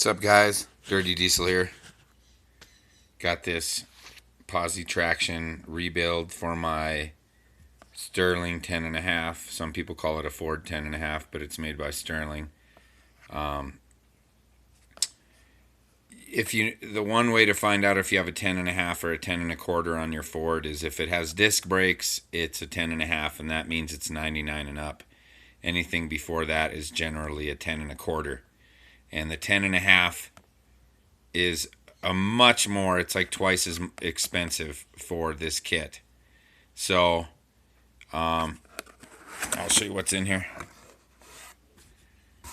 What's up, guys? Dirty Diesel here. Got this Positraction rebuild for my Sterling 10.5. Some people call it a Ford 10.5, but it's made by Sterling. The one way to find out if you have a 10.5 or a 10.25 on your Ford is if it has disc brakes, it's a 10.5, and that means it's 99 and up. Anything before that is generally a 10.25. And the 10.5 is a much more, it's like twice as expensive for this kit. So I'll show you what's in here.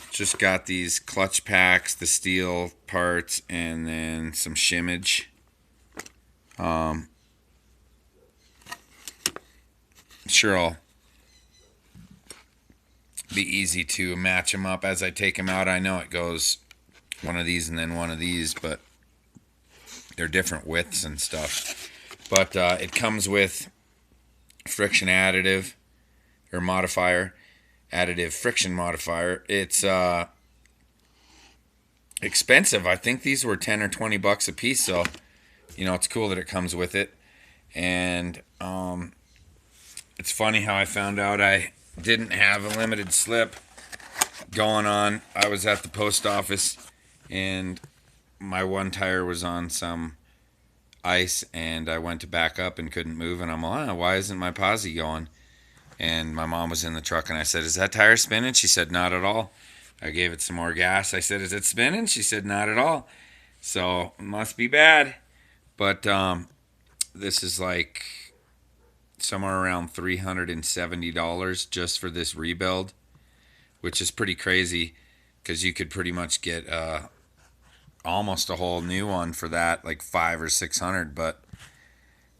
Just got these clutch packs, the steel parts, and then some shimmage. Sure, I'll be easy to match them up as I take them out. I know it goes one of these and then one of these, but they're different widths and stuff. But it comes with friction additive or modifier, additive friction modifier. It's expensive. I think these were 10 or 20 bucks a piece, so you know, it's cool that it comes with it. And it's funny how I found out I didn't have a limited slip going on. I was at the post office and my one tire was on some ice and I went to back up and couldn't move, and I'm like, oh, why isn't my posi going? And my mom was in the truck and I said, is that tire spinning? She said, not at all. I gave it some more gas. I said, is it spinning? She said, not at all. So it must be bad. But this is like somewhere around $370 just for this rebuild, which is pretty crazy because you could pretty much get almost a whole new one for that, like $500 or $600. But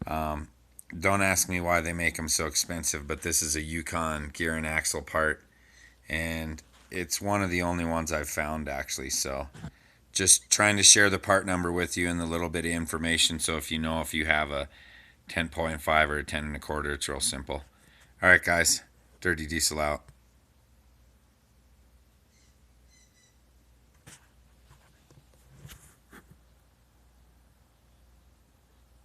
don't ask me why they make them so expensive, but this is a Yukon gear and axle part, and it's one of the only ones I've found, actually. So just trying to share the part number with you and the little bit of information, so if you know if you have a 10.5 or a 10.25, it's real simple. All right, guys, Dirty Diesel out.